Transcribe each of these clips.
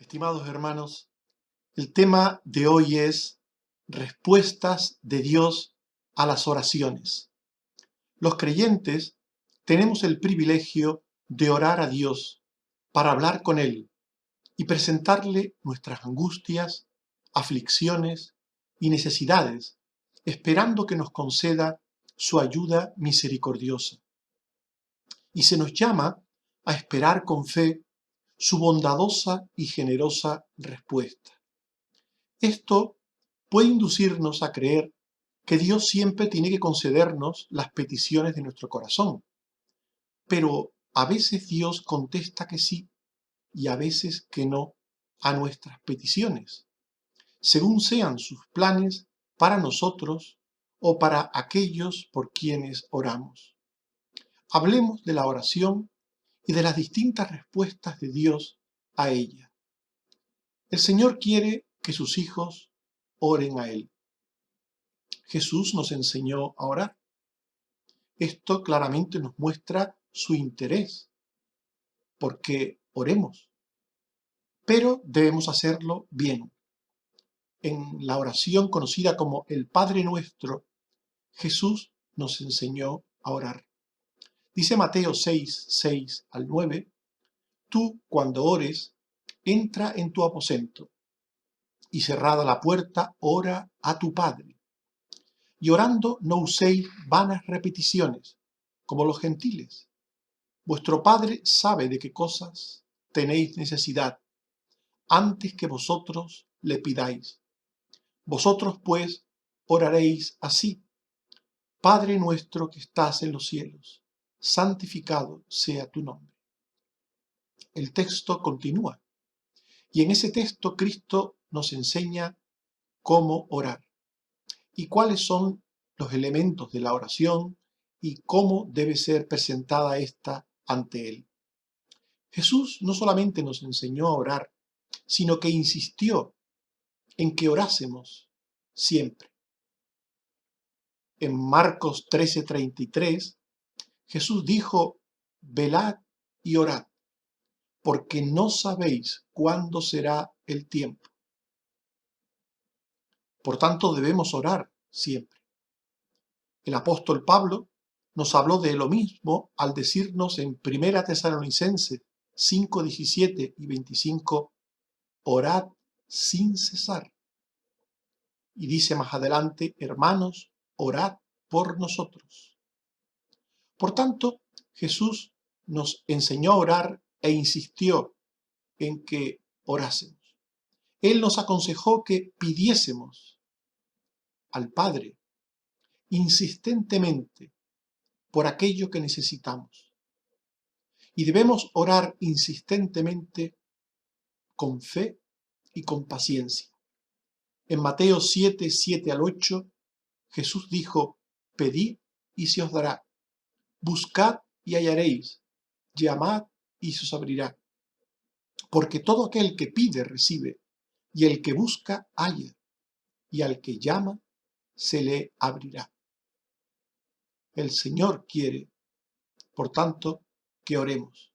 Estimados hermanos, el tema de hoy es respuestas de Dios a las oraciones. Los creyentes tenemos el privilegio de orar a Dios para hablar con Él y presentarle nuestras angustias, aflicciones y necesidades, esperando que nos conceda su ayuda misericordiosa. Y se nos llama a esperar con fe su bondadosa y generosa respuesta. Esto puede inducirnos a creer que Dios siempre tiene que concedernos las peticiones de nuestro corazón, pero a veces Dios contesta que sí y a veces que no a nuestras peticiones, según sean sus planes para nosotros o para aquellos por quienes oramos. Hablemos de la oración y de las distintas respuestas de Dios a ella. El Señor quiere que sus hijos oren a Él. Jesús nos enseñó a orar. Esto claramente nos muestra su interés, porque oremos, pero debemos hacerlo bien. En la oración conocida como el Padre Nuestro, Jesús nos enseñó a orar. Dice Mateo 6, 6 al 9, tú cuando ores, entra en tu aposento y cerrada la puerta, ora a tu Padre. Y orando no uséis vanas repeticiones, como los gentiles. Vuestro Padre sabe de qué cosas tenéis necesidad, antes que vosotros le pidáis. Vosotros, pues, oraréis así: Padre nuestro que estás en los cielos, santificado sea tu nombre. El texto continúa, y en ese texto Cristo nos enseña cómo orar y cuáles son los elementos de la oración y cómo debe ser presentada ésta ante Él. Jesús no solamente nos enseñó a orar, sino que insistió en que orásemos siempre. En Marcos 13:33, Jesús dijo: velad y orad, porque no sabéis cuándo será el tiempo. Por tanto, debemos orar siempre. El apóstol Pablo nos habló de lo mismo al decirnos en 1 Tesalonicenses 5:17 y 25, orad sin cesar. Y dice más adelante, hermanos, orad por nosotros. Por tanto, Jesús nos enseñó a orar e insistió en que orásemos. Él nos aconsejó que pidiésemos al Padre insistentemente por aquello que necesitamos. Y debemos orar insistentemente con fe y con paciencia. En Mateo 7, 7 al 8, Jesús dijo: pedid y se os dará, buscad y hallaréis, llamad y se os abrirá. Porque todo aquel que pide recibe, y el que busca halla, y al que llama se le abrirá. El Señor quiere, por tanto, que oremos.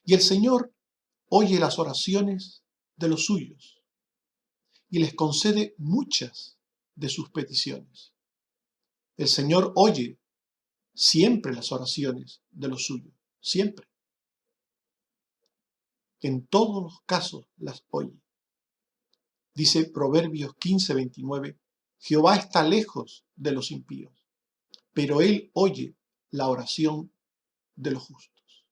Y el Señor oye las oraciones de los suyos y les concede muchas de sus peticiones. El Señor oye siempre las oraciones de los suyos, siempre. En todos los casos las oye. Dice Proverbios 15:29, Jehová está lejos de los impíos, pero él oye la oración de los justos.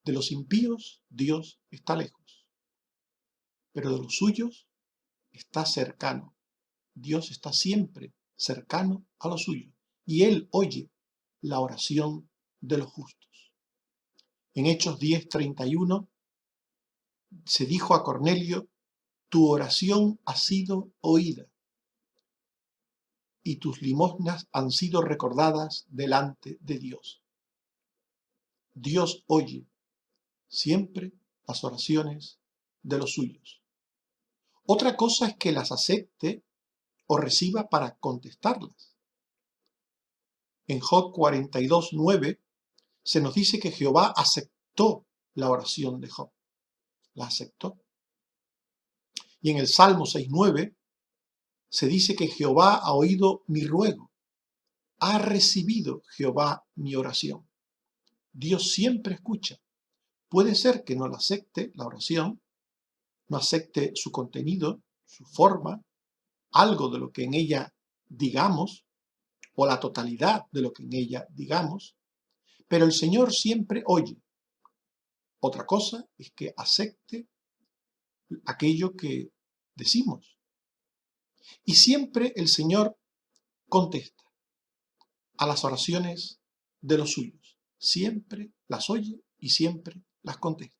De los impíos Dios está lejos, pero de los suyos está cercano. Dios está siempre cercano a los suyos y él oye la oración de los justos. En Hechos 10:31 se dijo a Cornelio: tu oración ha sido oída y tus limosnas han sido recordadas delante de Dios. Dios oye siempre las oraciones de los suyos. Otra cosa es que las acepte o reciba para contestarlas. En Job 42:9 se nos dice que Jehová aceptó la oración de Job. la aceptó. Y en el Salmo 6:9 se dice que Jehová ha oído mi ruego, ha recibido Jehová mi oración. Dios siempre escucha. Puede ser que no la acepte la oración, no acepte su contenido, su forma, algo de lo que en ella digamos, o la totalidad de lo que en ella digamos, pero el Señor siempre oye. Otra cosa es que acepte aquello que decimos. Y siempre el Señor contesta a las oraciones de los suyos. Siempre las oye y siempre las contesta.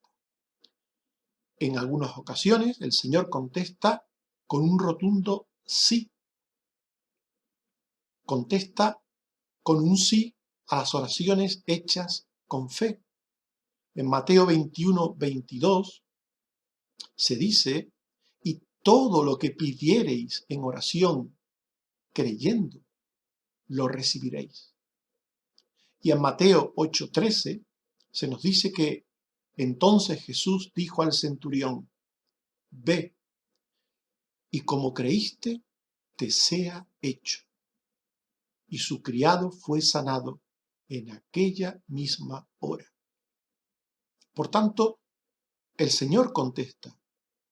En algunas ocasiones el Señor contesta con un rotundo sí. Contesta con un sí a las oraciones hechas con fe. En Mateo 21:22 se dice, y todo lo que pidiereis en oración creyendo, lo recibiréis. Y en Mateo 8:13 se nos dice que entonces Jesús dijo al centurión, ve, y como creíste, te sea hecho. Y su criado fue sanado en aquella misma hora. Por tanto, el Señor contesta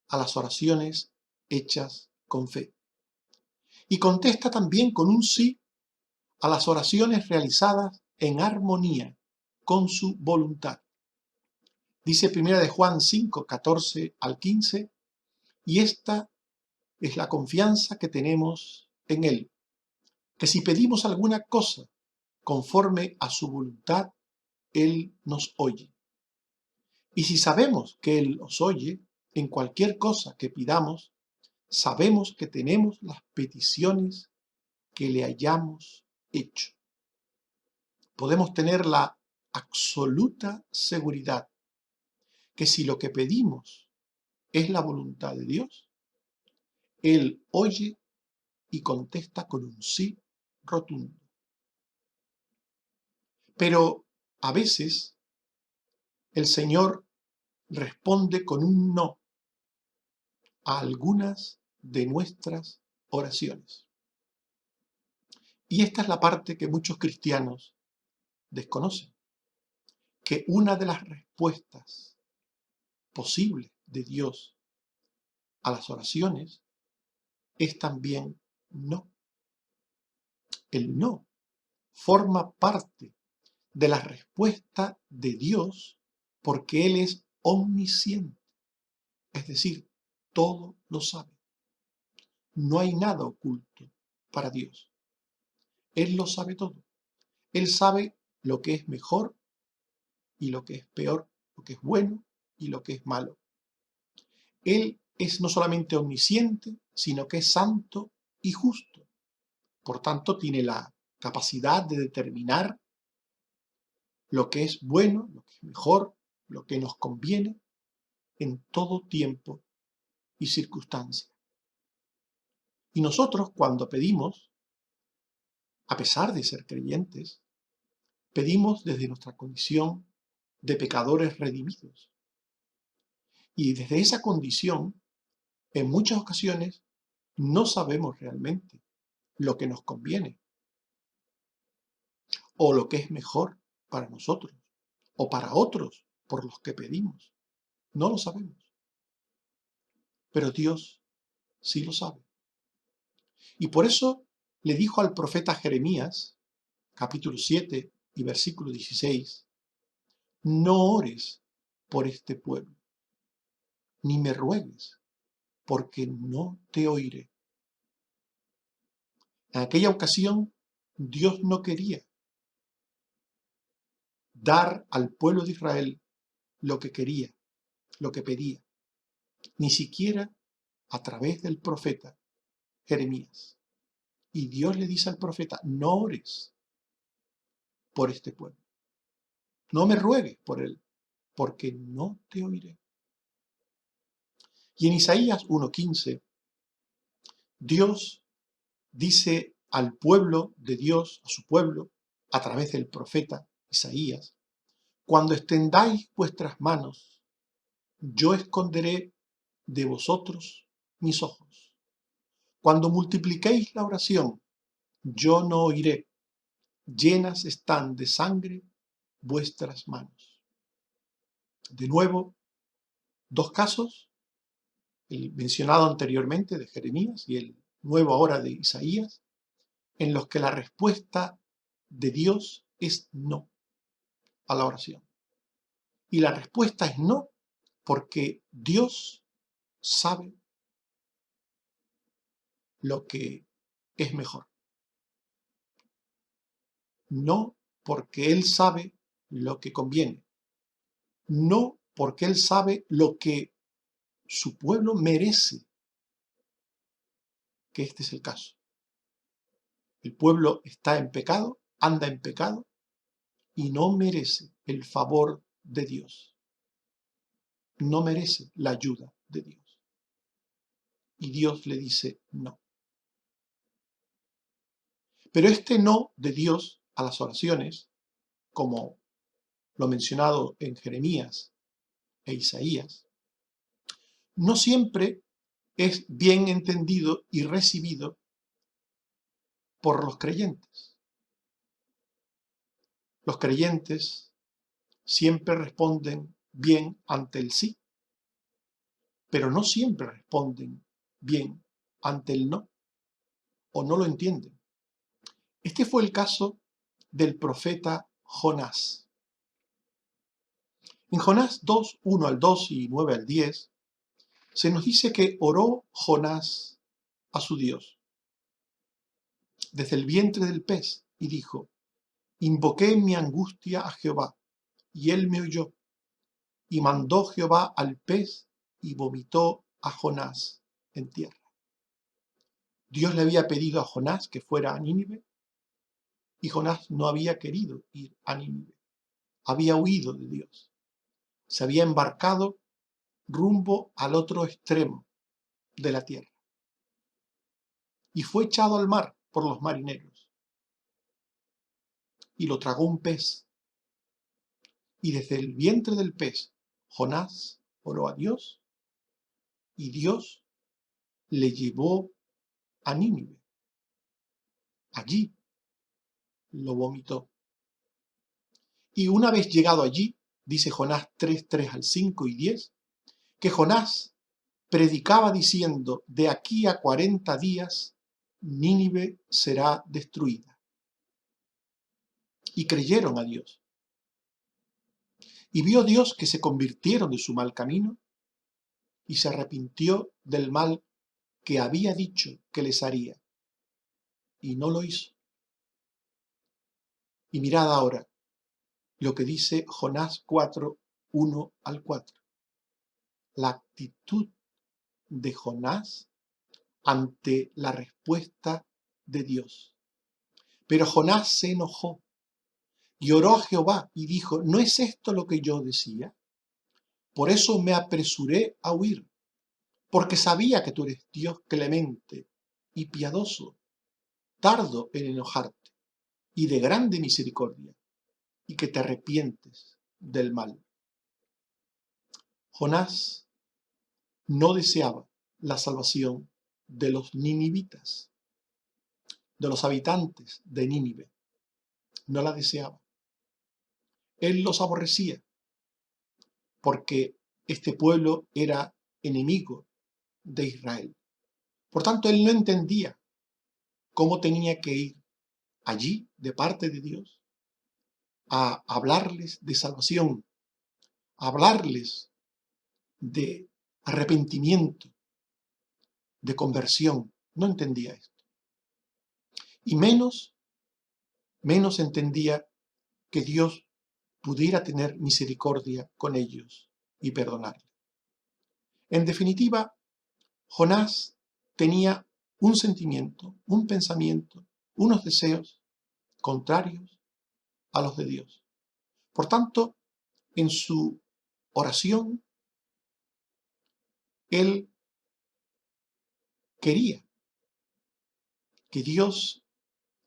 a las oraciones hechas con fe. Y contesta también con un sí a las oraciones realizadas en armonía con su voluntad. Dice 1 de Juan 5, 14 al 15, y esta es la confianza que tenemos en Él, que si pedimos alguna cosa conforme a su voluntad, Él nos oye. Y si sabemos que Él nos oye, en cualquier cosa que pidamos, sabemos que tenemos las peticiones que le hayamos hecho. Podemos tener la absoluta seguridad que si lo que pedimos es la voluntad de Dios, Él oye y contesta con un sí rotundo. Pero a veces el Señor responde con un no a algunas de nuestras oraciones. Y esta es la parte que muchos cristianos desconocen, que una de las respuestas posibles de Dios a las oraciones es también no. El no forma parte de la respuesta de Dios porque Él es omnisciente, es decir, todo lo sabe. No hay nada oculto para Dios. Él lo sabe todo. Él sabe lo que es mejor y lo que es peor, lo que es bueno y lo que es malo. Él es no solamente omnisciente, sino que es santo y justo. Por tanto, tiene la capacidad de determinar lo que es bueno, lo que es mejor, lo que nos conviene en todo tiempo y circunstancia. Y nosotros cuando pedimos, a pesar de ser creyentes, pedimos desde nuestra condición de pecadores redimidos. Y desde esa condición, en muchas ocasiones, no sabemos realmente lo que nos conviene o lo que es mejor para nosotros o para otros por los que pedimos. No lo sabemos. Pero Dios sí lo sabe. Y por eso le dijo al profeta Jeremías, capítulo 7 y versículo 16, no ores por este pueblo, ni me ruegues, porque no te oiré. En aquella ocasión, Dios no quería dar al pueblo de Israel lo que quería, lo que pedía, ni siquiera a través del profeta Jeremías. Y Dios le dice al profeta, no ores por este pueblo, no me ruegues por él, porque no te oiré. Y en Isaías 1:15, Dios dice al pueblo de Dios, a su pueblo, a través del profeta Isaías, cuando extendáis vuestras manos, yo esconderé de vosotros mis ojos. Cuando multipliquéis la oración, yo no oiré. Llenas están de sangre vuestras manos. De nuevo, dos casos, el mencionado anteriormente de Jeremías y el nuevo ahora de Isaías, en los que la respuesta de Dios es no a la oración. Y la respuesta es no porque Dios sabe lo que es mejor. No porque Él sabe lo que conviene. No porque Él sabe lo que su pueblo merece, que este es el caso. El pueblo está en pecado, anda en pecado y no merece el favor de Dios. No merece la ayuda de Dios. Y Dios le dice no. Pero este no de Dios a las oraciones, como lo mencionado en Jeremías e Isaías, no siempre es bien entendido y recibido por los creyentes. Los creyentes siempre responden bien ante el sí, pero no siempre responden bien ante el no, o no lo entienden. Este fue el caso del profeta Jonás. En Jonás 2, 1 al 2 y 9 al 10, se nos dice que oró Jonás a su Dios desde el vientre del pez y dijo: invoqué en mi angustia a Jehová, y él me oyó, y mandó Jehová al pez y vomitó a Jonás en tierra. Dios le había pedido a Jonás que fuera a Nínive, y Jonás no había querido ir a Nínive. Había huido de Dios. Se había embarcado rumbo al otro extremo de la tierra. Y fue echado al mar por los marineros. Y lo tragó un pez. Y desde el vientre del pez, Jonás oró a Dios, y Dios le llevó a Nínive. Allí lo vomitó. Y una vez llegado allí, dice Jonás 3, 3 al 5 y 10, que Jonás predicaba diciendo: de aquí a 40 días Nínive será destruida. Y creyeron a Dios. Y vio Dios que se convirtieron de su mal camino y se arrepintió del mal que había dicho que les haría. Y no lo hizo. Y mirad ahora lo que dice Jonás 4, 1 al 4. La actitud de Jonás ante la respuesta de Dios. Pero Jonás se enojó y oró a Jehová y dijo: ¿no es esto lo que yo decía? Por eso me apresuré a huir, porque sabía que tú eres Dios clemente y piadoso, tardo en enojarte y de grande misericordia, y que te arrepientes del mal. Jonás no deseaba la salvación de los ninivitas, de los habitantes de Nínive. No la deseaba. Él los aborrecía porque este pueblo era enemigo de Israel. Por tanto, él no entendía cómo tenía que ir allí, de parte de Dios, a hablarles de salvación, a hablarles de arrepentimiento, de conversión. No entendía esto. Y menos entendía que Dios pudiera tener misericordia con ellos y perdonarles. En definitiva, Jonás tenía un sentimiento, un pensamiento, unos deseos contrarios a los de Dios. Por tanto, en su oración, él quería que Dios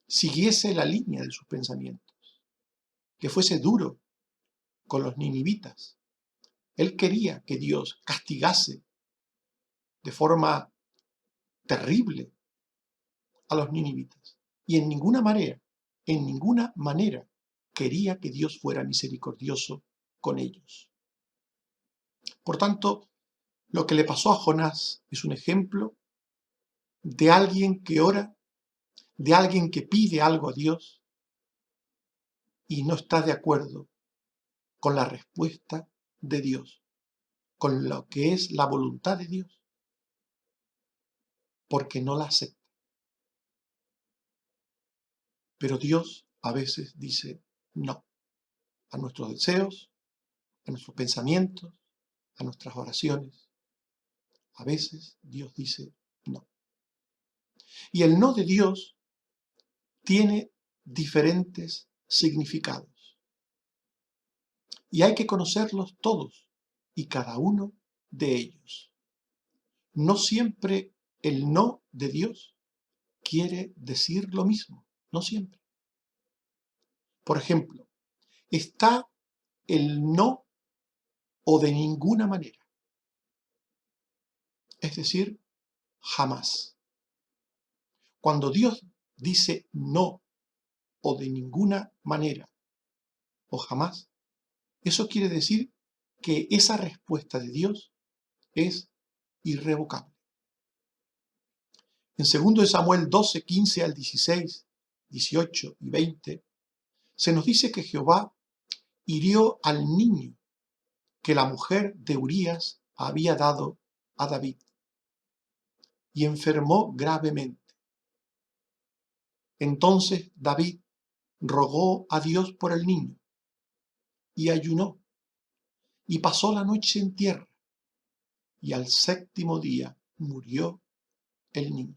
siguiese la línea de sus pensamientos, que fuese duro con los ninivitas, Él quería que Dios castigase de forma terrible a los ninivitas. Y en ninguna manera quería que Dios fuera misericordioso con ellos. Por tanto, lo que le pasó a Jonás es un ejemplo de alguien que ora, de alguien que pide algo a Dios y no está de acuerdo con la respuesta de Dios, con lo que es la voluntad de Dios, porque no la acepta. Pero Dios a veces dice no a nuestros deseos, a nuestros pensamientos, a nuestras oraciones. A veces Dios dice no. Y el no de Dios tiene diferentes significados. Y hay que conocerlos todos y cada uno de ellos. No siempre el no de Dios quiere decir lo mismo, no siempre. Por ejemplo, está el no o de ninguna manera, es decir, jamás. Cuando Dios dice no o de ninguna manera o jamás, eso quiere decir que esa respuesta de Dios es irrevocable. En 2 Samuel 12, 15 al 16, 18 y 20, se nos dice que Jehová hirió al niño que la mujer de Urías había dado a David y enfermó gravemente. Entonces David rogó a Dios por el niño y ayunó y pasó la noche en tierra y al séptimo día murió el niño.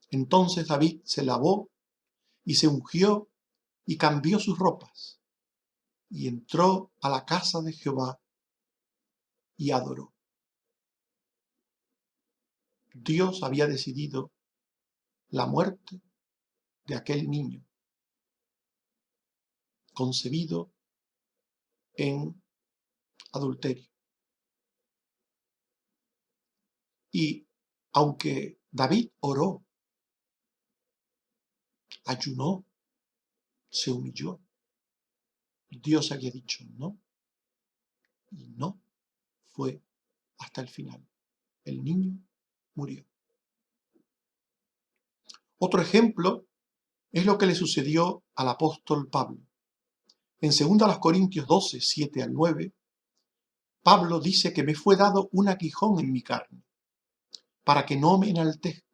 Entonces David se lavó y se ungió y cambió sus ropas y entró a la casa de Jehová y adoró. Dios había decidido la muerte de aquel niño concebido en adulterio. Y aunque David oró, ayunó, se humilló, Dios había dicho no, y no fue hasta el final. El niño murió. Otro ejemplo es lo que le sucedió al apóstol Pablo. En 2 Corintios 12, 7 al 9, Pablo dice que me fue dado un aguijón en mi carne, para que no me enaltezca.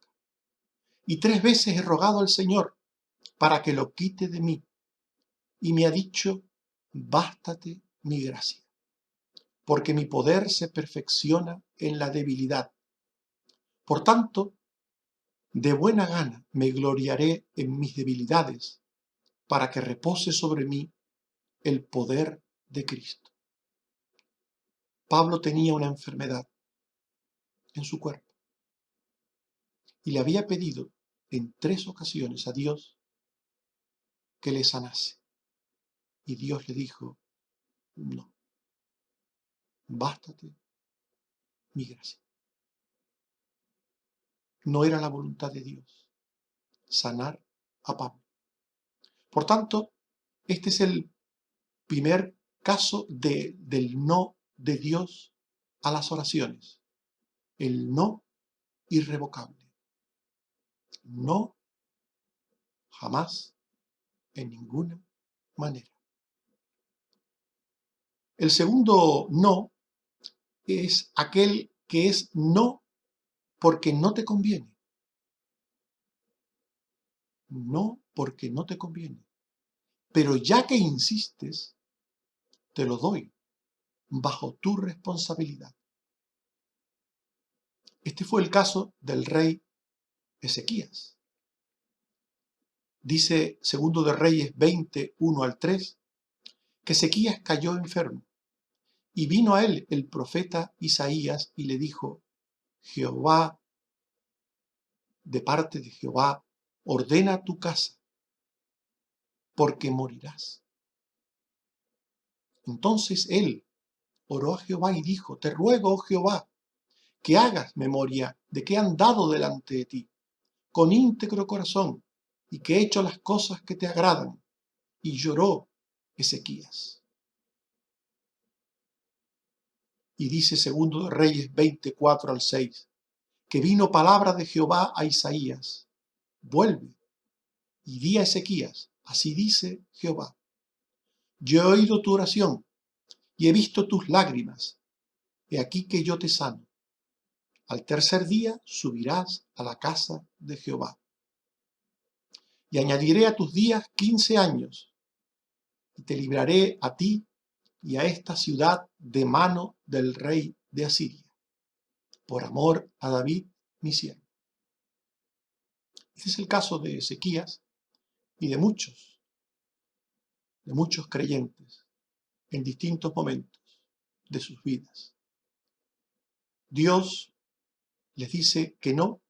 Y 3 veces he rogado al Señor para que lo quite de mí. Y me ha dicho, bástate mi gracia, porque mi poder se perfecciona en la debilidad. Por tanto, de buena gana me gloriaré en mis debilidades, para que repose sobre mí el poder de Cristo. Pablo tenía una enfermedad en su cuerpo y le había pedido en 3 ocasiones a Dios que le sanase. Y Dios le dijo, no, bástate mi gracia. No era la voluntad de Dios sanar a Pablo. Por tanto, este es el primer caso del no de Dios a las oraciones. El no irrevocable. No, jamás, en ninguna manera. El segundo no es aquel que es no porque no te conviene. No porque no te conviene. Pero ya que insistes, te lo doy bajo tu responsabilidad. Este fue el caso del rey Ezequías. Dice 2 de Reyes 20, 1 al 3, que Ezequías cayó enfermo y vino a él el profeta Isaías y le dijo, Jehová, de parte de Jehová, ordena tu casa, porque morirás. Entonces él oró a Jehová y dijo: Te ruego, oh Jehová, que hagas memoria de que he andado delante de ti con íntegro corazón y que he hecho las cosas que te agradan. Y lloró Ezequías. Y dice segundo de Reyes 24 al 6, que vino palabra de Jehová a Isaías: vuelve y di a Ezequías, así dice Jehová, yo he oído tu oración y he visto tus lágrimas, he aquí que yo te sano. Al tercer día subirás a la casa de Jehová. Y añadiré a tus días 15 años, y te libraré a ti y a esta ciudad de mano del rey de Asiria, por amor a David, mi siervo. Este es el caso de Ezequías y de muchos creyentes en distintos momentos de sus vidas. Dios les dice que no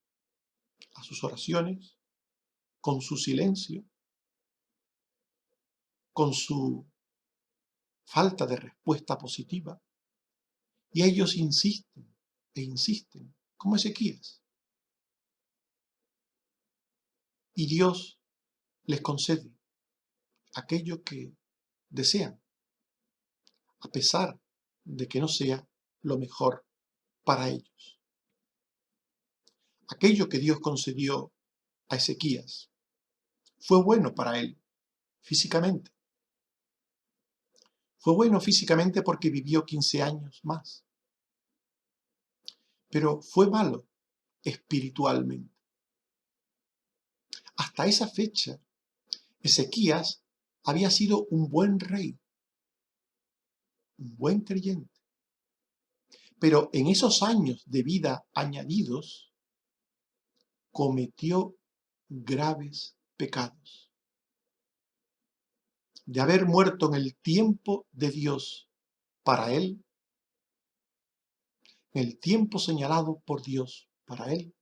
a sus oraciones, con su silencio, con su falta de respuesta positiva, y ellos insisten e insisten, como Ezequías. Y Dios les concede aquello que desean, a pesar de que no sea lo mejor para ellos. Aquello que Dios concedió a Ezequías fue bueno para él físicamente. Fue bueno físicamente porque vivió 15 años más. Pero fue malo espiritualmente. Hasta esa fecha, Ezequías había sido un buen rey, un buen creyente. Pero en esos años de vida añadidos, cometió graves pecados. De haber muerto en el tiempo de Dios para él, en el tiempo señalado por Dios para él,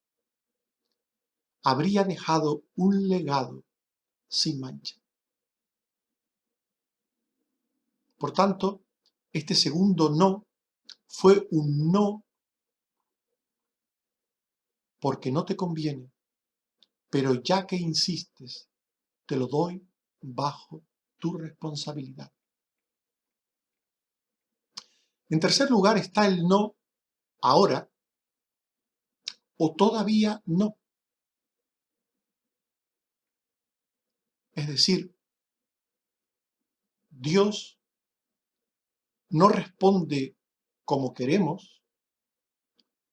habría dejado un legado sin mancha. Por tanto, este segundo no fue un no porque no te conviene, pero ya que insistes, te lo doy bajo tu responsabilidad. En tercer lugar está el no ahora o todavía no. Es decir, Dios no responde como queremos,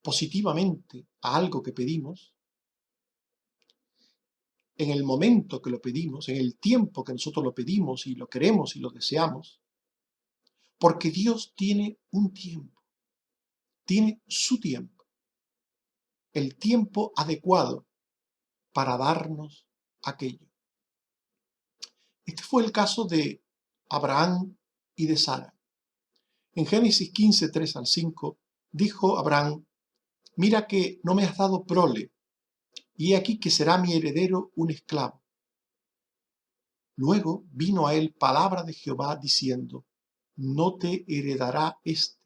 positivamente, a algo que pedimos, en el momento que lo pedimos, en el tiempo que nosotros lo pedimos y lo queremos y lo deseamos, porque Dios tiene un tiempo, tiene su tiempo, el tiempo adecuado para darnos aquello. Este fue el caso de Abraham y de Sara. En Génesis 15, 3 al 5, dijo Abraham: mira que no me has dado prole, y he aquí que será mi heredero un esclavo. Luego vino a él palabra de Jehová diciendo: no te heredará éste,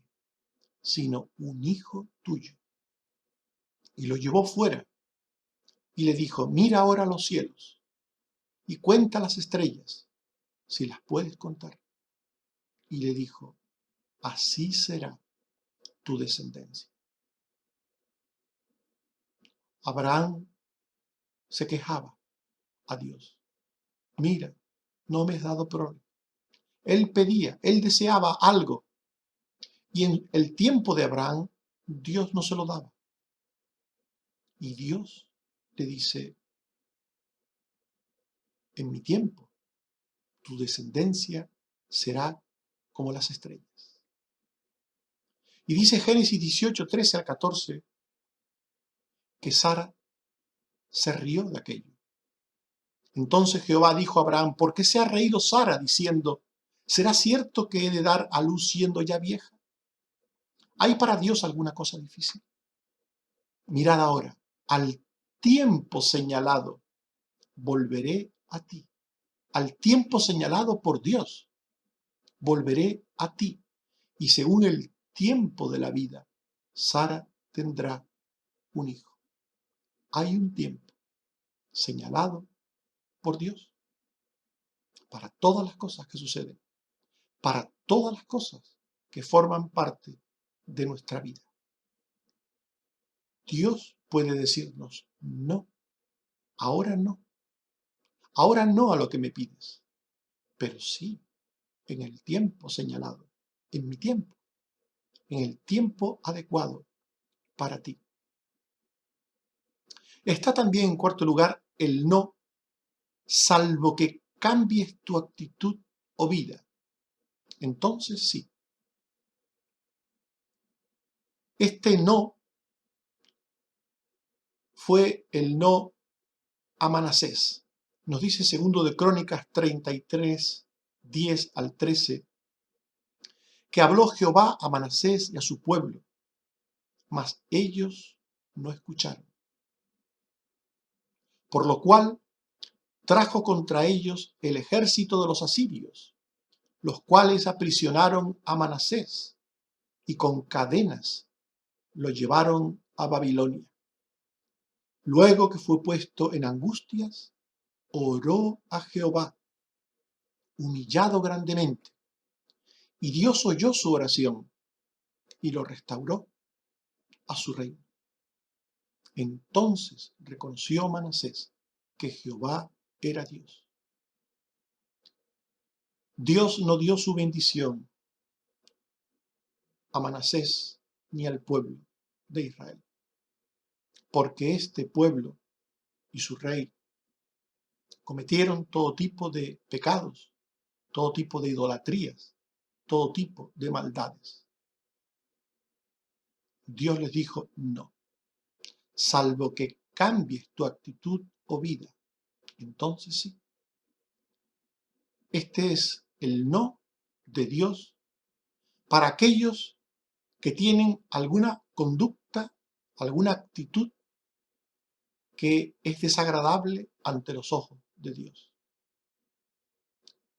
sino un hijo tuyo. Y lo llevó fuera y le dijo: mira ahora los cielos y cuenta las estrellas, si las puedes contar. Y le dijo: así será tu descendencia. Abraham se quejaba a Dios: mira, no me has dado prole. Él pedía, él deseaba algo, y en el tiempo de Abraham Dios no se lo daba. Y Dios le dice: en mi tiempo tu descendencia será como las estrellas. Y dice Génesis 18, 13 al 14, que Sara se rió de aquello. Entonces Jehová dijo a Abraham: ¿por qué se ha reído Sara diciendo: ¿será cierto que he de dar a luz siendo ya vieja? ¿Hay para Dios alguna cosa difícil? Mirad ahora, al tiempo señalado volveré a ti. Al tiempo señalado por Dios volveré a ti, y según el tiempo de la vida, Sara tendrá un hijo. Hay un tiempo señalado por Dios para todas las cosas que suceden, para todas las cosas que forman parte de nuestra vida. Dios puede decirnos no, ahora no a lo que me pides, pero sí en el tiempo señalado, en mi tiempo, en el tiempo adecuado para ti. Está también en cuarto lugar el no, salvo que cambies tu actitud o vida. Entonces sí. Este no fue el no a Manasés. Nos dice segundo de Crónicas 33, 10 al 13, que habló Jehová a Manasés y a su pueblo, mas ellos no escucharon. Por lo cual trajo contra ellos el ejército de los asirios, los cuales aprisionaron a Manasés y con cadenas lo llevaron a Babilonia. Luego que fue puesto en angustias, oró a Jehová, humillado grandemente, y Dios oyó su oración y lo restauró a su reino. Entonces reconoció Manasés que Jehová era Dios. Dios no dio su bendición a Manasés ni al pueblo de Israel, porque este pueblo y su rey cometieron todo tipo de pecados, todo tipo de idolatrías, todo tipo de maldades. Dios les dijo no, salvo que cambies tu actitud o vida. Entonces sí. Este es el no de Dios para aquellos que tienen alguna conducta, alguna actitud que es desagradable ante los ojos de Dios.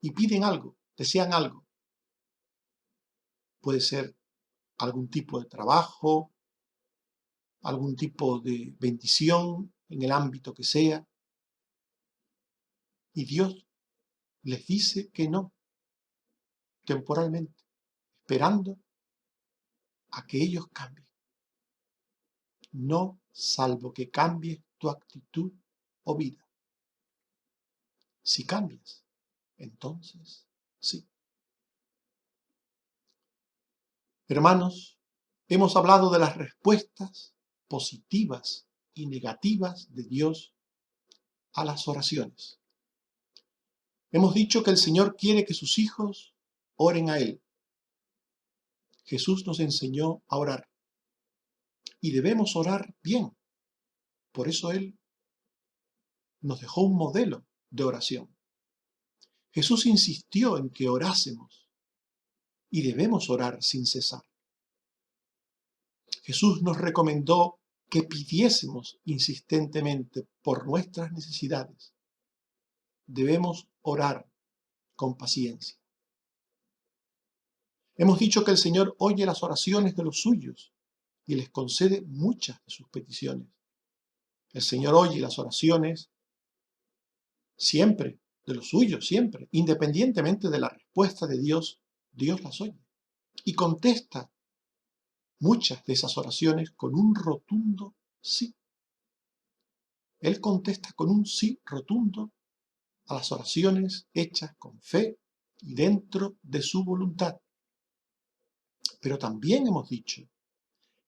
Y piden algo, desean algo. Puede ser algún tipo de trabajo, algún tipo de bendición en el ámbito que sea. Y Dios les dice que no, temporalmente, esperando a que ellos cambien. No, salvo que cambies tu actitud o vida. Si cambias, entonces sí. Hermanos, hemos hablado de las respuestas positivas y negativas de Dios a las oraciones. Hemos dicho que el Señor quiere que sus hijos oren a Él. Jesús nos enseñó a orar y debemos orar bien. Por eso Él nos dejó un modelo de oración. Jesús insistió en que orásemos y debemos orar sin cesar. Jesús nos recomendó que pidiésemos insistentemente por nuestras necesidades. Debemos orar con paciencia. Hemos dicho que el Señor oye las oraciones de los suyos y les concede muchas de sus peticiones. El Señor oye las oraciones siempre, de los suyos, siempre, independientemente de la respuesta de Dios, Dios las oye y contesta muchas de esas oraciones con un rotundo sí. Él contesta con un sí rotundo a las oraciones hechas con fe y dentro de su voluntad. Pero también hemos dicho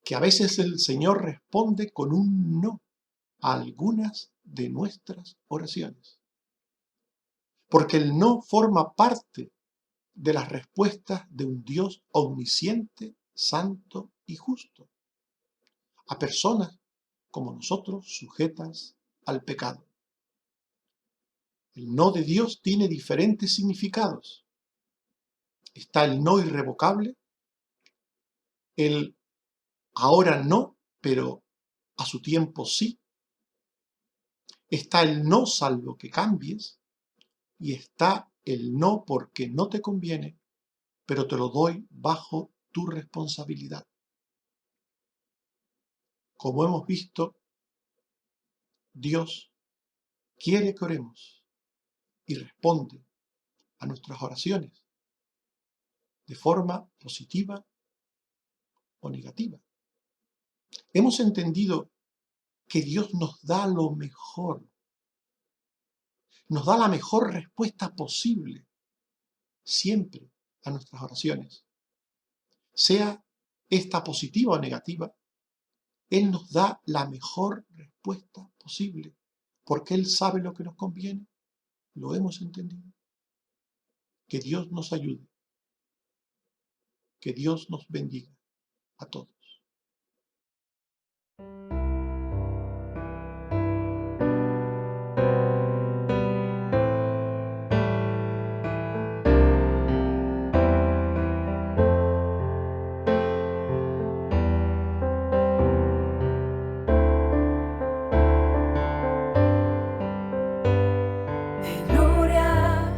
que a veces el Señor responde con un no a algunas de nuestras oraciones. Porque el no forma parte de las respuestas de un Dios omnisciente, santo y justo, a personas como nosotros sujetas al pecado. El no de Dios tiene diferentes significados. Está el no irrevocable, el ahora no, pero a su tiempo sí. Está el no salvo que cambies y está el no porque no te conviene, pero te lo doy bajo tu responsabilidad. Como hemos visto, Dios quiere que oremos y responde a nuestras oraciones de forma positiva o negativa. Hemos entendido que Dios nos da lo mejor, nos da la mejor respuesta posible siempre a nuestras oraciones. Sea esta positiva o negativa, Él nos da la mejor respuesta posible, porque Él sabe lo que nos conviene. Lo hemos entendido. Que Dios nos ayude, que Dios nos bendiga a todos. De gloria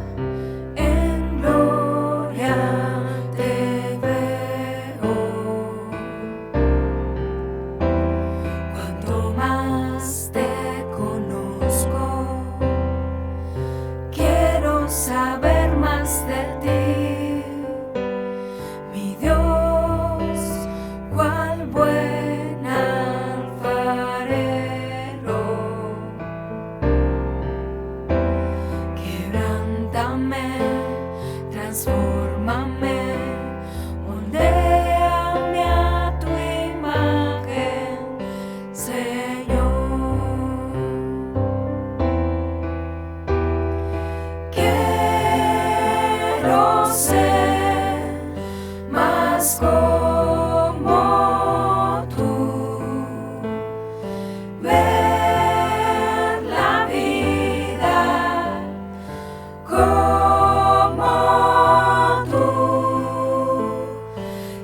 en gloria te veo, cuanto más te conozco, quiero saber más de ti, mi Dios, cual buen alfarero. Quebrántame, transfórmame, moldéame a tu imagen, Señor. Quiero ser más como tú, ver la vida como tú,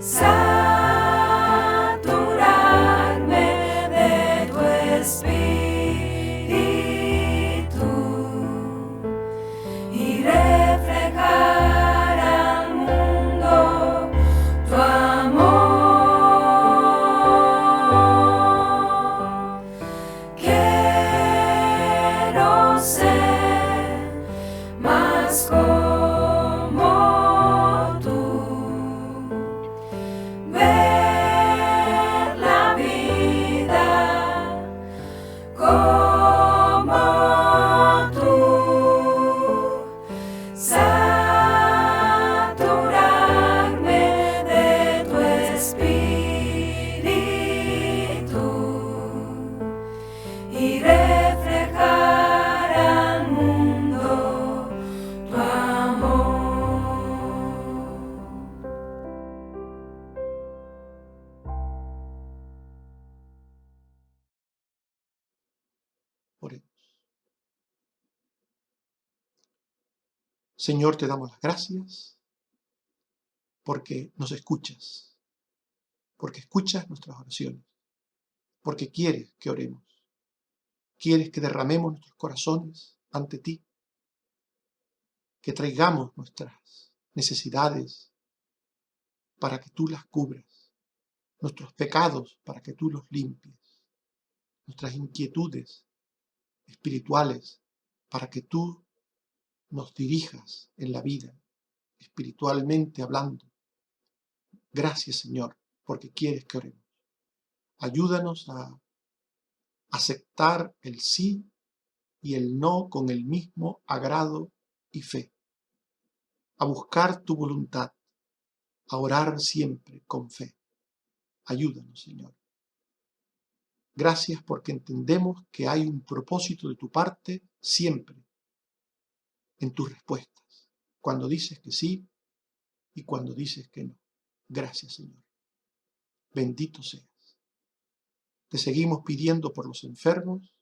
saturarme de tu espíritu y reflejar al mundo tu amor. Quiero ser más como tú, ver la vida como tú, saturarme de tu espíritu y reflejar al mundo tu amor. Oremos. Señor, te damos las gracias porque nos escuchas, porque escuchas nuestras oraciones, porque quieres que oremos, quieres que derramemos nuestros corazones ante ti, que traigamos nuestras necesidades para que tú las cubras, nuestros pecados para que tú los limpies, nuestras inquietudes espirituales para que tú nos dirijas en la vida, espiritualmente hablando. Gracias, Señor, porque quieres que oremos. Ayúdanos a aceptar el sí y el no con el mismo agrado y fe, a buscar tu voluntad, a orar siempre con fe. Ayúdanos, Señor. Gracias porque entendemos que hay un propósito de tu parte siempre en tus respuestas, cuando dices que sí y cuando dices que no. Gracias, Señor. Bendito seas. Te seguimos pidiendo por los enfermos,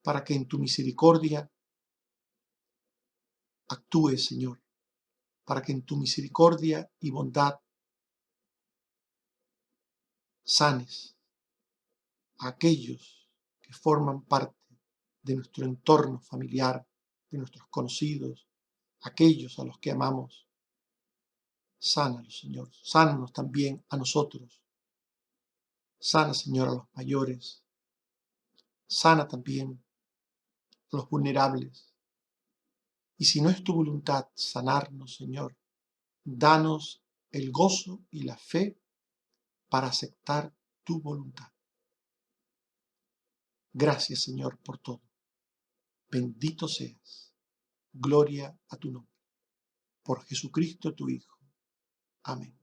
para que en tu misericordia actúes, Señor, para que en tu misericordia y bondad sanes a aquellos que forman parte de nuestro entorno familiar, de nuestros conocidos, aquellos a los que amamos. Sánalos, Señor. Sánanos también a nosotros. Sana, Señor, a los mayores. Sana también a los vulnerables. Y si no es tu voluntad sanarnos, Señor, danos el gozo y la fe para aceptar tu voluntad. Gracias, Señor, por todo. Bendito seas. Gloria a tu nombre. Por Jesucristo tu Hijo. Amén.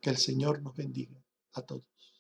Que el Señor nos bendiga a todos.